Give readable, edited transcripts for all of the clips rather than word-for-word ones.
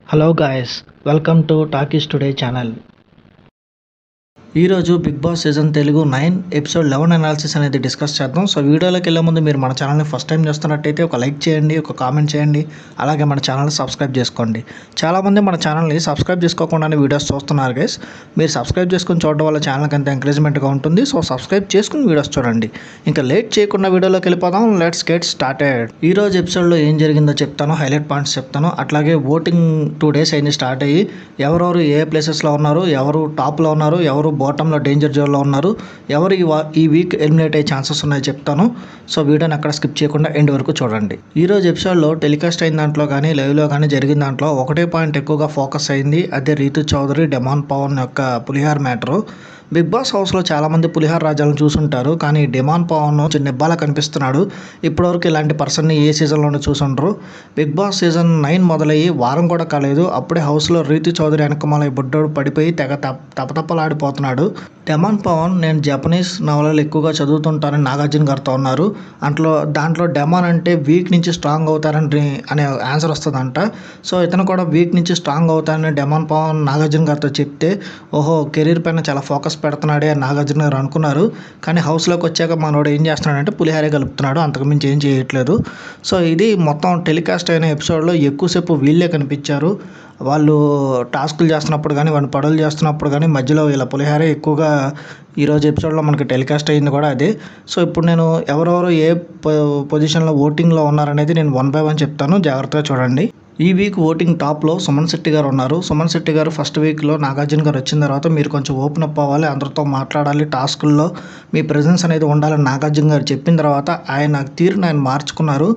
Hello guys, welcome to Talkies Today channel. ఈరోజు Bigg Boss season Telugu 9 episode 11 analysis అనేది discuss చేద్దాం. So వీడియోలోకి వెళ్ళే ముందు మీరు మన ఛానల్ని ఫస్ట్ టైం చూస్తున్నట్టయితే ఒక లైక్ చేయండి, ఒక కామెంట్ చేయండి, అలాగే మన ఛానల్ని సబ్స్క్రైబ్ చేసుకోండి. చాలామంది మన ఛానల్ని సబ్స్క్రైబ్ చేసుకోకుండానే వీడియోస్ చూస్తున్నారు గైస్. మీరు సబ్స్క్రైబ్ చేసుకుని చూడడం వల్ల ఛానల్కి అంత ఎంకరేజ్మెంట్గా ఉంటుంది. సో సబ్స్క్రైబ్ చేసుకుని వీడియోస్ చూడండి. ఇంకా లేట్ చేయకుండా వీడియోలోకి వెళ్ళిపోదాం. Let's get started. ఈరోజు ఎపిసోడ్లో ఏం జరిగిందో చెప్తాను, హైలైట్ పాయింట్స్ చెప్తాను. అట్లాగే ఓటింగ్ 2 days అయింది స్టార్ట్ అయ్యి, ఎవరెవరు ఏ ప్లేసెస్లో ఉన్నారు, ఎవరు టాప్లో ఉన్నారు, ఎవరు బాటంలో డేంజర్ జోన్లో ఉన్నారు, ఎవరు ఈ వీక్ ఎలిమినేట్ అయ్యే ఛాన్సెస్ ఉన్నాయో చెప్తాను. సో వీడియోని అక్కడ స్కిప్ చేయకుండా ఎండ్ వరకు చూడండి. ఈరోజు ఎపిసోడ్లో టెలికాస్ట్ అయిన దాంట్లో కానీ లైవ్లో కానీ జరిగిన దాంట్లో ఒకటే పాయింట్ ఎక్కువగా ఫోకస్ అయింది. అదే రీతు చౌదరి డెమాన్ పవన్ యొక్క పులిహార్ మ్యాటరు. బిగ్ బాస్ హౌస్లో చాలామంది పులిహార రాజాలను చూసుంటారు, కానీ డెమాన్ పవన్ నిబ్బాలా కనిపిస్తున్నాడు. ఇప్పటివరకు ఇలాంటి పర్సన్ని ఏ సీజన్లోనూ చూసుంటారు. బిగ్ బాస్ సీజన్ 9 మొదలయ్యి వారం కూడా కాలేదు, అప్పుడే హౌస్లో రీతు చౌదరి వెనకమాల బుడ్డోడు పడిపోయి తెగ తపతప్పలాడిపోతున్నాడు. డెమాన్ పవన్ నేను జపనీస్ నవలలు ఎక్కువగా చదువుతుంటానని నాగార్జున గారితో ఉన్నారు. దాంట్లో డెమాన్ అంటే వీక్ నుంచి స్ట్రాంగ్ అవుతారని అనే ఆన్సర్ వస్తుందంట. సో ఇతను కూడా వీక్ నుంచి స్ట్రాంగ్ అవుతారని డెమాన్ పవన్ నాగార్జున గారితో చెప్తే, ఓహో కెరీర్ పైన చాలా ఫోకస్ పెడుతున్నాడే అని నాగార్జున గారు అనుకున్నారు. కానీ హౌస్లోకి వచ్చాక మనోడు ఏం చేస్తున్నాడంటే పులిహారే కలుపుతున్నాడు, అంతకుమించి ఏం చేయట్లేదు. సో ఇది మొత్తం టెలికాస్ట్ అయిన ఎపిసోడ్లో ఎక్కువసేపు వీళ్ళే కనిపించారు. వాళ్ళు టాస్కులు చేస్తున్నప్పుడు కానీ, వాళ్ళు పడవలు చేస్తున్నప్పుడు కానీ మధ్యలో ఇలా పులిహారే ఎక్కువగా ఈరోజు ఎపిసోడ్లో మనకి టెలికాస్ట్ అయింది కూడా అదే. సో ఇప్పుడు నేను ఎవరెవరు ఏ పొజిషన్లో ఓటింగ్లో ఉన్నారనేది నేను 1 by 1 చెప్తాను, జాగ్రత్తగా చూడండి. ఈ వీక్ ఓటింగ్ టాప్లో సుమన్ శెట్టి గారు ఉన్నారు. సుమన్ శెట్టి గారు ఫస్ట్ వీక్లో నాగార్జున గారు వచ్చిన తర్వాత మీరు కొంచెం ఓపెన్ అప్ అవ్వాలి, అందరితో మాట్లాడాలి, టాస్కుల్లో మీ ప్రెజెన్స్ అనేది ఉండాలని నాగార్జున గారు చెప్పిన తర్వాత ఆయన తీరుని ఆయన మార్చుకున్నారు.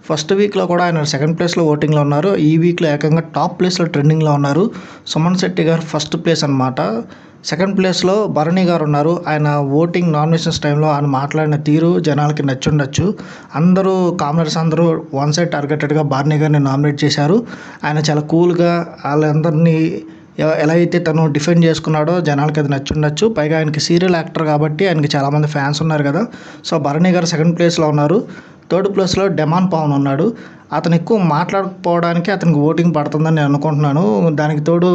ఫస్ట్ వీక్లో కూడా ఆయన 2nd ప్లేస్లో ఓటింగ్లో ఉన్నారు. ఈ వీక్లో ఏకంగా టాప్ ప్లేస్లో ట్రెండింగ్లో ఉన్నారు. సుమన్ శెట్టి గారు ఫస్ట్ ప్లేస్ అనమాట. 2nd ప్లేస్లో భరణి గారు ఉన్నారు. ఆయన ఓటింగ్ నామినేషన్స్ టైంలో ఆయన మాట్లాడిన తీరు జనాలకి నచ్చుండొచ్చు. అందరూ కామనర్స్ అందరూ వన్ సైడ్ టార్గెటెడ్గా భరణి గారిని నామినేట్ చేశారు. ఆయన చాలా కూల్గా వాళ్ళందరినీ ఎలా అయితే తను డిఫెండ్ చేసుకున్నాడో జనాలకి అది నచ్చుండొచ్చు. పైగా ఆయనకి సీరియల్ యాక్టర్ కాబట్టి ఆయనకి చాలామంది ఫ్యాన్స్ ఉన్నారు కదా. సో భరణి గారు 2nd ప్లేస్లో ఉన్నారు. 3rd ప్లేస్లో డెమాన్ పవన్ ఉన్నాడు. అతను ఎక్కువ మాట్లాడకపోవడానికి అతనికి ఓటింగ్ పడుతుందని నేను అనుకుంటున్నాను. దానికి తోడు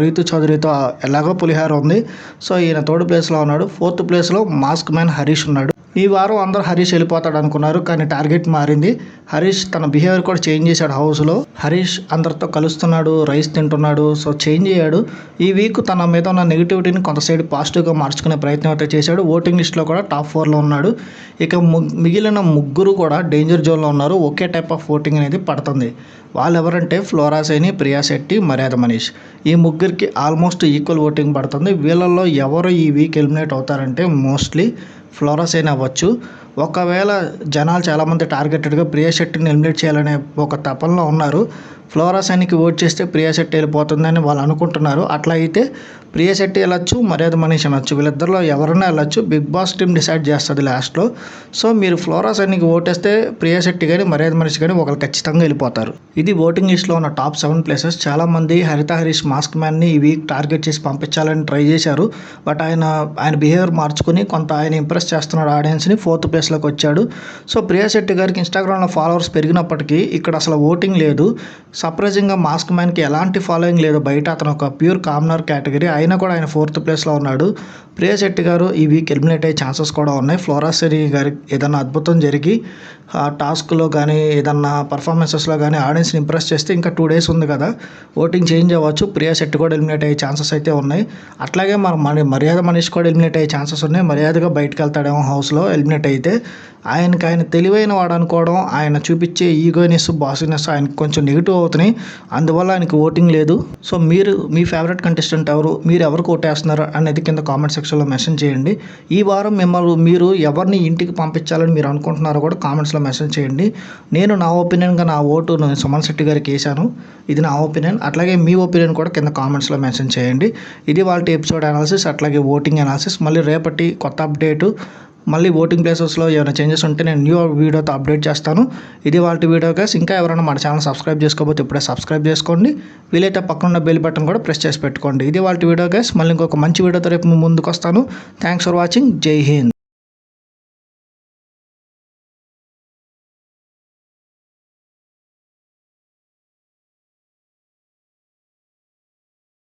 రీతు చౌదరితో ఎలాగో పులిహార ఉంది. సో ఈయన 3rd ప్లేస్లో ఉన్నాడు. 4th ప్లేస్లో మాస్క్ మ్యాన్ హరీష్ ఉన్నాడు. ఈ వారం అందరూ హరీష్ వెళ్ళిపోతాడు అనుకున్నారు, కానీ టార్గెట్ మారింది. హరీష్ తన బిహేవియర్ కూడా చేంజ్ చేశాడు హౌస్లో. హరీష్ అందరితో కలుస్తున్నాడు, రైస్ తింటున్నాడు. సో చేంజ్ అయ్యాడు. ఈ వీక్ తన మీద ఉన్న నెగిటివిటీని కొంత సైడ్ పాజిటివ్గా మార్చుకునే ప్రయత్నం అయితే చేశాడు. ఓటింగ్ లిస్ట్లో కూడా టాప్ 4లో ఉన్నాడు. ఇక మిగిలిన ముగ్గురు కూడా డేంజర్ జోన్లో ఉన్నారు. ఒకే టైప్ ఆఫ్ ఓటింగ్ అనేది పడుతుంది. వాళ్ళు ఎవరంటే ఫ్లోరా సైని, ప్రియా శెట్టి, మర్యాద మనీష్. ఈ ముగ్గురికి ఆల్మోస్ట్ ఈక్వల్ ఓటింగ్ పడుతుంది. వీళ్ళల్లో ఎవరు ఈ వీక్ ఎలిమినేట్ అవుతారంటే మోస్ట్లీ ఫ్లోరా సైన్ అవ్వచ్చు. ఒకవేళ జనాలు చాలామంది టార్గెటెడ్గా ప్రియా శెట్టిని ఎలిమినేట్ చేయాలనే ఒక తపనలో ఉన్నారు. ఫ్లోరా సైన్కి ఓట్ చేస్తే ప్రియా శెట్టి వెళ్ళిపోతుందని వాళ్ళు అనుకుంటున్నారు. అట్లా అయితే ప్రియా శెట్టి వెళ్ళొచ్చు, మర్యాద మనీష్ అనొచ్చు. వీళ్ళిద్దరిలో ఎవరైనా వెళ్ళొచ్చు. బిగ్ బాస్ టీమ్ డిసైడ్ చేస్తుంది లాస్ట్లో. సో మీరు ఫ్లోరా సైన్కి ఓటేస్తే ప్రియా శెట్టి కానీ మర్యాద మనీష్ కానీ ఒకరు ఖచ్చితంగా వెళ్ళిపోతారు. ఇది ఓటింగ్ లిస్ట్లో ఉన్న టాప్ 7 ప్లేసెస్. చాలామంది హరిత హరీష్ మాస్క్ మ్యాన్ని ఈ వీక్ టార్గెట్ చేసి పంపించాలని ట్రై చేశారు. బట్ ఆయన బిహేవియర్ మార్చుకుని కొంత ఆయన ఇంప్రెస్ చేస్తున్నాడు ఆడియన్స్ని. 4th ప్లేస్లోకి వచ్చాడు. సో ప్రియా శెట్టి గారికి ఇన్స్టాగ్రామ్లో ఫాలోవర్స్ పెరిగినప్పటికీ ఇక్కడ అసలు ఓటింగ్ లేదు. సర్ప్రైజింగ్గా మాస్క్ మ్యాన్కి ఎలాంటి ఫాలోయింగ్ లేదు బయట. అతను ఒక ప్యూర్ కామనర్ కేటగిరీ. అయినా కూడా ఆయన 4th ప్లేస్లో ఉన్నాడు. ప్రియా శెట్టి గారు ఈ వీక్ ఎలిమినేట్ అయ్యే ఛాన్సెస్ కూడా ఉన్నాయి. ఫ్లోరా సైని గారికి ఏదన్నా అద్భుతం జరిగి టాస్క్లో కానీ ఏదన్నా పర్ఫార్మెన్సెస్లో కానీ ఆడియన్స్ని ఇంప్రెస్ చేస్తే ఇంకా 2 days ఉంది కదా, ఓటింగ్ చేంజ్ అవ్వచ్చు. ప్రియా శెట్టి కూడా ఎలిమినేట్ అయ్యే ఛాన్సెస్ అయితే ఉన్నాయి. అట్లాగే మర్యాద మనీష్ కూడా ఎలిమినేట్ అయ్యే ఛాన్సెస్ ఉన్నాయి. మర్యాదగా బయటకు వెళ్తాడేమో హౌస్లో ఎలిమినేట్ అయితే. ఆయన తెలివైన వాడు అనుకోవడం, ఆయన చూపించే ఈగోనెస్, బాసినెస్ ఆయనకు కొంచెం నెగిటివ్ అవుతున్నాయి. అందువల్ల ఆయనకు ఓటింగ్ లేదు. సో మీ ఫేవరెట్ కంటెస్టెంట్ ఎవరు, మీరు ఎవరికి ఓటేస్తున్నారు అనేది కింద కామెంట్ సెక్షన్లో మెన్షన్ చేయండి. ఈ వారం మీరు ఎవరిని ఇంటికి పంపించాలని మీరు అనుకుంటున్నారో కూడా కామెంట్స్లో మెన్షన్ చేయండి. నేను నా ఒపీనియన్గా నా ఓటు నేను సుమన్ శెట్టి గారికి వేసాను. ఇది నా ఒపీనియన్. అట్లాగే మీ ఒపీనియన్ కూడా కింద కామెంట్స్లో మెన్షన్ చేయండి. ఇది వాళ్ళ ఎపిసోడ్ అనాలిసిస్, అట్లాగే ఓటింగ్ అనాలిసిస్. మళ్ళీ రేపటి కొత్త అప్డేటు, మళ్ళీ ఓటింగ్ ప్లేసెస్లో ఏమైనా చేంజెస్ ఉంటే నేను న్యూ వీడియోతో అప్డేట్ చేస్తాను. ఇది వాళ్ళ వీడియో గైస్. ఇంకా ఎవరైనా మన ఛానల్ సబ్స్క్రైబ్ చేసుకోకపోతే ఇప్పుడే సబ్స్క్రైబ్ చేసుకోండి. వీలైతే పక్కన బెల్ బటన్ కూడా ప్రెస్ చేసి పెట్టుకోండి. ఇది వాళ్ళ వీడియో గైస్. మళ్ళీ ఇంకొక మంచి వీడియోతో రేపు ముందుకు వస్తాను. Thanks for watching. జై హింద్.